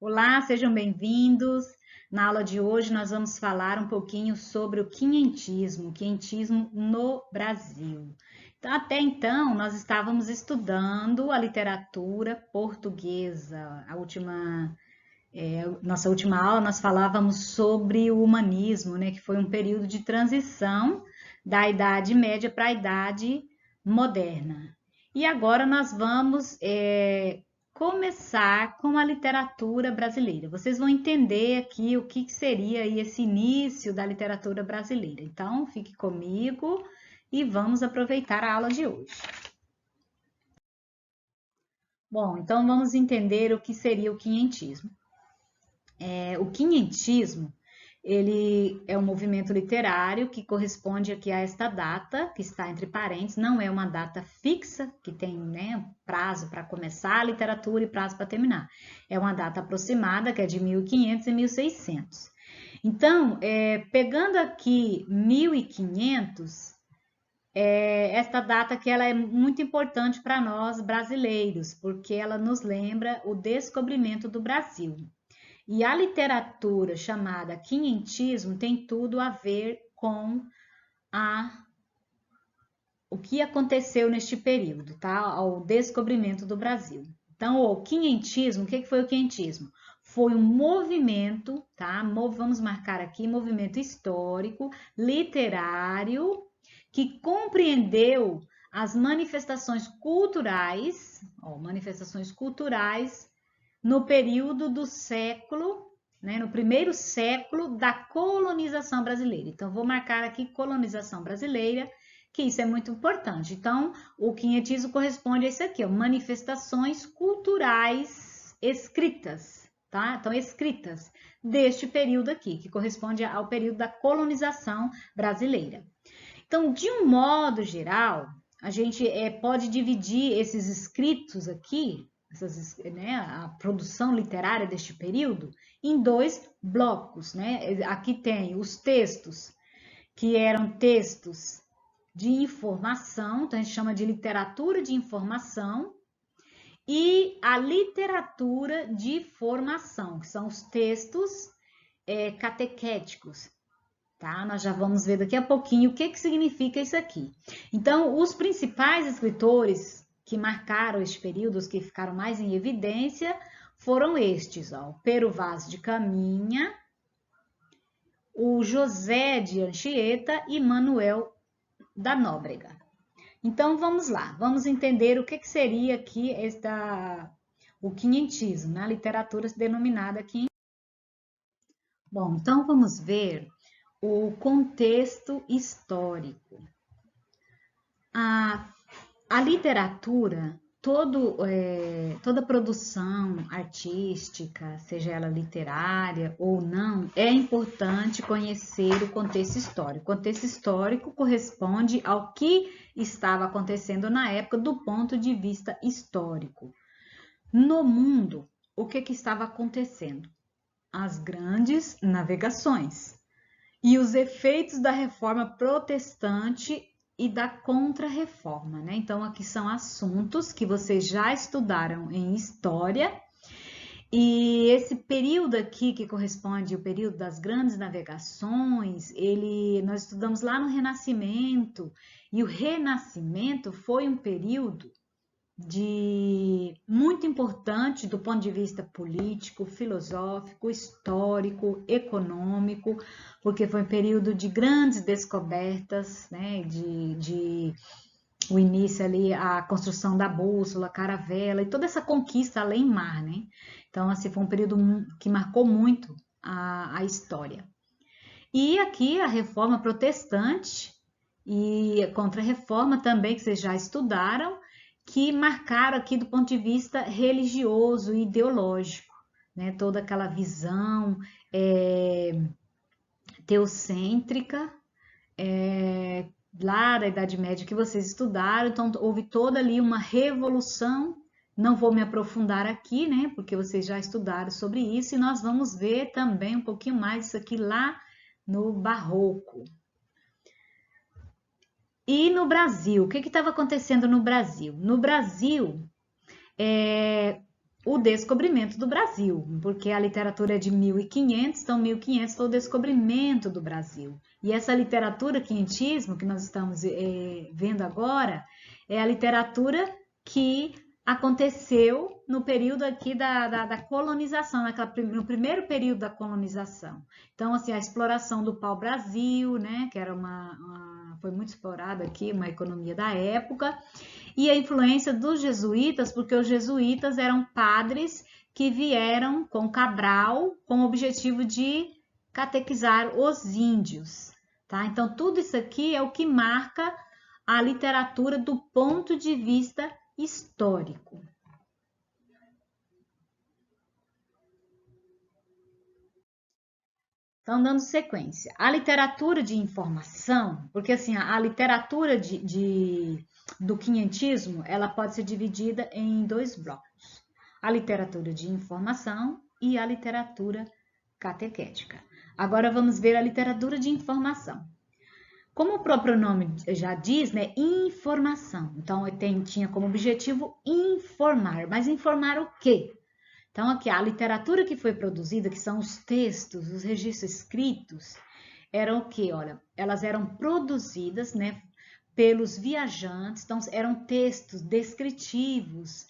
Olá, sejam bem-vindos. Na aula de hoje nós vamos falar um pouquinho sobre o quinhentismo no Brasil. Então, até então, nós estávamos estudando a literatura portuguesa. Nossa última aula nós falávamos sobre o humanismo, né, que foi um período de transição da Idade Média para a Idade Moderna. E agora nós vamos começar com a literatura brasileira. Vocês vão entender aqui o que seria aí esse início da literatura brasileira. Então, fique comigo e vamos aproveitar a aula de hoje. Bom, então vamos entender o que seria o quinhentismo. O quinhentismo, ele é um movimento literário que corresponde aqui a esta data, que está entre parênteses, não é uma data fixa, que tem, né, prazo para começar a literatura e prazo para terminar. É uma data aproximada, que é de 1500 e 1600. Então, pegando aqui 1500, esta data que ela é muito importante para nós brasileiros, porque ela nos lembra o descobrimento do Brasil. E a literatura chamada quinhentismo tem tudo a ver com o que aconteceu neste período, tá? Ao descobrimento do Brasil. Então, o quinhentismo, o que foi o quinhentismo? Foi um movimento, tá? Vamos marcar aqui, movimento histórico, literário, que compreendeu as manifestações culturais no período do século, né, no primeiro século da colonização brasileira. Então, vou marcar aqui colonização brasileira, que isso é muito importante. Então, o quinhentismo corresponde a isso aqui, ó, manifestações culturais escritas, tá? Então, escritas deste período aqui, que corresponde ao período da colonização brasileira. Então, de um modo geral, a gente pode dividir esses escritos aqui, a produção literária deste período, em dois blocos, né? Aqui tem os textos, que eram textos de informação, então a gente chama de literatura de informação, e a literatura de formação, que são os textos catequéticos, tá? Nós já vamos ver daqui a pouquinho o que significa isso aqui. Então, os principais escritores que marcaram este período, os que ficaram mais em evidência, foram estes, ó, Pero Vaz de Caminha, o José de Anchieta e Manuel da Nóbrega. Então, vamos lá, vamos entender o que seria aqui o quinhentismo, na literatura denominada quinhentismo. Bom, então vamos ver o contexto histórico. A literatura, toda produção artística, seja ela literária ou não, é importante conhecer o contexto histórico. O contexto histórico corresponde ao que estava acontecendo na época do ponto de vista histórico. No mundo, o que estava acontecendo? As grandes navegações e os efeitos da reforma protestante e da contra-reforma, né? Então, aqui são assuntos que vocês já estudaram em história, e esse período aqui, que corresponde ao período das grandes navegações, nós estudamos lá no Renascimento, e o Renascimento foi um período muito importante do ponto de vista político, filosófico, histórico, econômico, porque foi um período de grandes descobertas, né, o início ali, a construção da bússola, a caravela e toda essa conquista além mar, né? Então, assim, foi um período que marcou muito a história. E aqui a reforma protestante e a contra-reforma também, que vocês já estudaram, que marcaram aqui do ponto de vista religioso e ideológico, né? Toda aquela visão teocêntrica lá da Idade Média que vocês estudaram, então houve toda ali uma revolução. Não vou me aprofundar aqui, né? Porque vocês já estudaram sobre isso, e nós vamos ver também um pouquinho mais isso aqui lá no Barroco. E no Brasil, o que estava acontecendo no Brasil? No Brasil, o descobrimento do Brasil, porque a literatura é de 1500, então 1500 foi o descobrimento do Brasil. E essa literatura quinhentismo que nós estamos vendo agora é a literatura que aconteceu no período aqui da colonização, no primeiro período da colonização. Então, assim, a exploração do pau-brasil, né, que era foi muito explorada aqui, uma economia da época, e a influência dos jesuítas, porque os jesuítas eram padres que vieram com Cabral com o objetivo de catequizar os índios, tá? Então, tudo isso aqui é o que marca a literatura do ponto de vista histórico. Então, dando sequência, a literatura de informação, porque assim, a literatura do quinhentismo, ela pode ser dividida em dois blocos. A literatura de informação e a literatura catequética. Agora vamos ver a literatura de informação. Como o próprio nome já diz, né, informação. Então, tinha como objetivo informar. Mas informar o quê? Então, aqui, a literatura que foi produzida, que são os textos, os registros escritos, eram o quê? Olha, elas eram produzidas, né, pelos viajantes, então eram textos descritivos,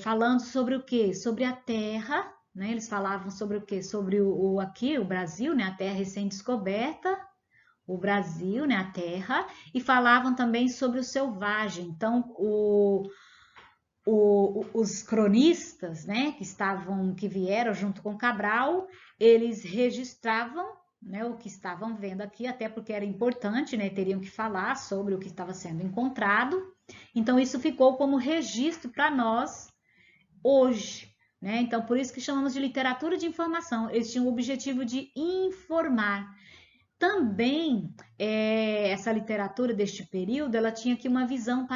falando sobre o quê? Sobre a terra, né? Eles falavam sobre o quê? Sobre aqui, o Brasil, né, a terra recém-descoberta, o Brasil, né, a terra, e falavam também sobre o selvagem. Então, os cronistas, né, que vieram junto com Cabral, eles registravam, né, o que estavam vendo aqui, até porque era importante, né, teriam que falar sobre o que estava sendo encontrado. Então, isso ficou como registro para nós hoje, né? Então, por isso que chamamos de literatura de informação. Eles tinham o objetivo de informar. Também, essa literatura deste período, ela tinha aqui uma visão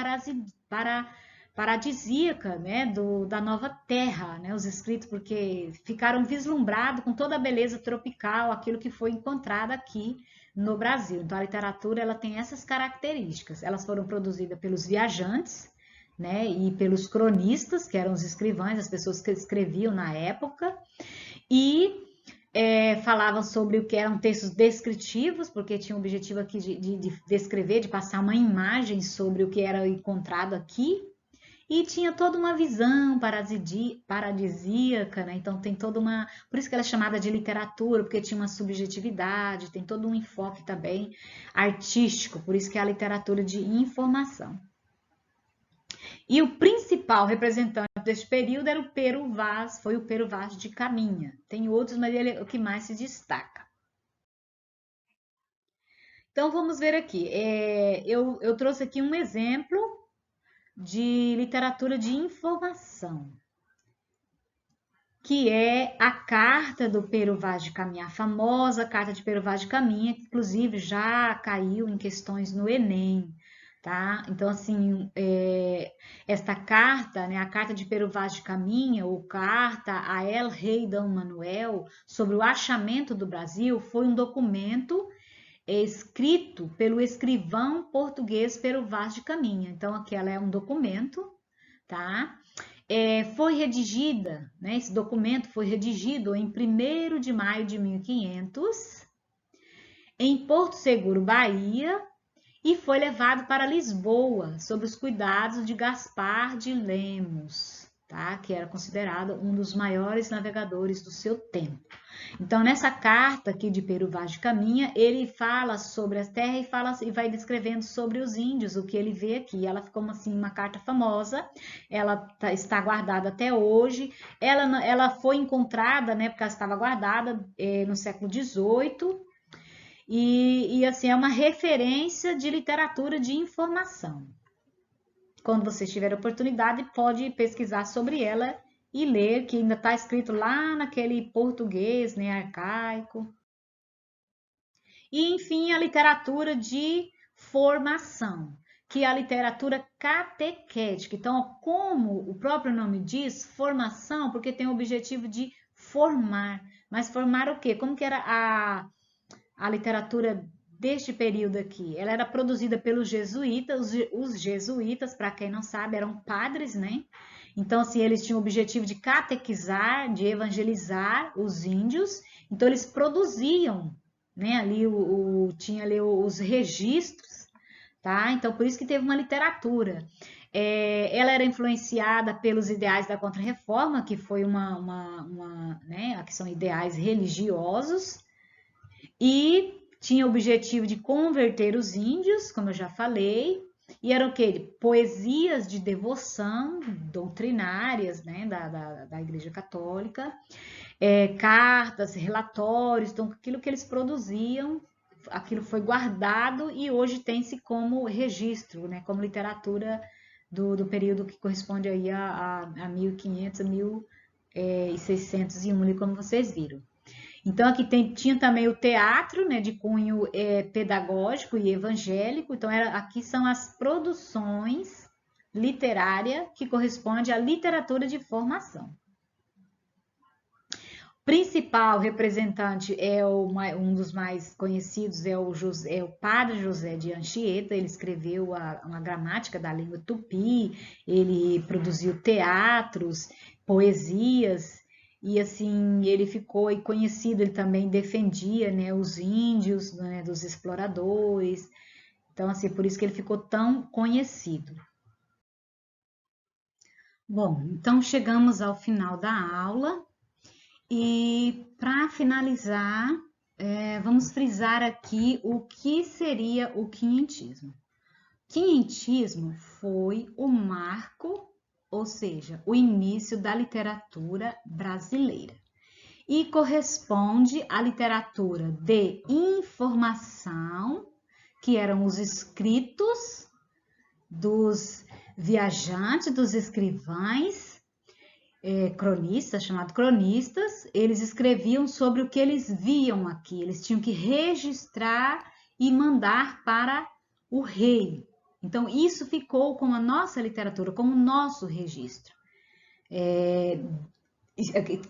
paradisíaca, né, da nova terra, né, os escritos, porque ficaram vislumbrados com toda a beleza tropical, aquilo que foi encontrado aqui no Brasil. Então, a literatura, ela tem essas características. Elas foram produzidas pelos viajantes, né, e pelos cronistas, que eram os escrivães, as pessoas que escreviam na época, e falavam sobre o que eram textos descritivos, porque tinha o objetivo aqui de descrever, de passar uma imagem sobre o que era encontrado aqui, e tinha toda uma visão paradisíaca, né? Então tem toda uma... Por isso que ela é chamada de literatura, porque tinha uma subjetividade, tem todo um enfoque também artístico, por isso que é a literatura de informação. E o principal representante deste período era o Pero Vaz, foi o Pero Vaz de Caminha. Tem outros, mas ele é o que mais se destaca. Então vamos ver aqui. Eu trouxe aqui um exemplo de literatura de informação, que é a carta do Pero Vaz de Caminha, a famosa carta de Pero Vaz de Caminha, que inclusive já caiu em questões no Enem. Tá? Então, assim, esta carta, né, a carta de Pero Vaz de Caminha, ou carta a El Rei Dom Manuel, sobre o achamento do Brasil, foi um documento escrito pelo escrivão português Pero Vaz de Caminha. Então, aqui ela é um documento, tá? Foi redigida, né, esse documento foi redigido em 1º de maio de 1500, em Porto Seguro, Bahia, e foi levado para Lisboa, sob os cuidados de Gaspar de Lemos, tá? Que era considerado um dos maiores navegadores do seu tempo. Então, nessa carta aqui de Pero Vaz de Caminha, ele fala sobre as terras e vai descrevendo sobre os índios, o que ele vê aqui. Ela ficou assim, uma carta famosa, ela está guardada até hoje. Ela foi encontrada, né, porque ela estava guardada no século XVIII, e assim, é uma referência de literatura de informação. Quando você tiver oportunidade, pode pesquisar sobre ela e ler, que ainda está escrito lá naquele português, né, arcaico. E, enfim, a literatura de formação, que é a literatura catequética. Então, como o próprio nome diz, formação, porque tem o objetivo de formar. Mas formar o quê? Como que era a literatura deste período aqui? Ela era produzida pelos jesuítas. Os jesuítas, para quem não sabe, eram padres, né? Então, assim, eles tinham o objetivo de catequizar, de evangelizar os índios. Então, eles produziam, né? Ali tinha ali os registros, tá? Então, por isso que teve uma literatura. Ela era influenciada pelos ideais da Contra-Reforma, que foi né? Que são ideais religiosos, e tinha o objetivo de converter os índios, como eu já falei, e eram o quê? Poesias de devoção doutrinárias, né, da Igreja Católica, cartas, relatórios, então aquilo que eles produziam, aquilo foi guardado e hoje tem-se como registro, né, como literatura do período que corresponde aí a 1500, a 1601, como vocês viram. Então, aqui tinha também o teatro, né, de cunho pedagógico e evangélico. Então, aqui são as produções literárias que correspondem à literatura de formação. O principal representante um dos mais conhecidos é o Padre José de Anchieta. Ele escreveu uma gramática da língua tupi, ele produziu teatros, poesias. E assim, ele ficou conhecido, ele também defendia, né, os índios, né, dos exploradores. Então, assim, por isso que ele ficou tão conhecido. Bom, então chegamos ao final da aula e para finalizar, vamos frisar aqui o que seria o quinhentismo. Quinhentismo foi o marco, ou seja, o início da literatura brasileira. E corresponde à literatura de informação, que eram os escritos dos viajantes, dos escrivães, cronistas, chamados cronistas. Eles escreviam sobre o que eles viam aqui, eles tinham que registrar e mandar para o rei. Então, isso ficou como a nossa literatura, como o nosso registro.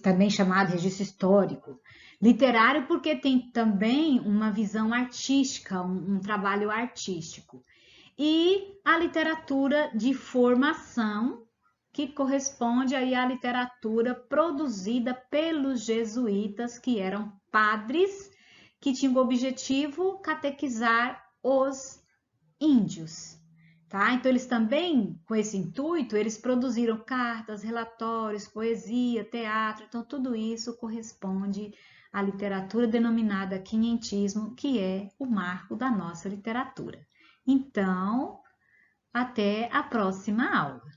Também chamado registro histórico. Literário porque tem também uma visão artística, um trabalho artístico. E a literatura de formação, que corresponde aí à literatura produzida pelos jesuítas, que eram padres, que tinham o objetivo catequizar os índios. Tá? Então, eles também, com esse intuito, eles produziram cartas, relatórios, poesia, teatro. Então, tudo isso corresponde à literatura denominada quinhentismo, que é o marco da nossa literatura. Então, até a próxima aula.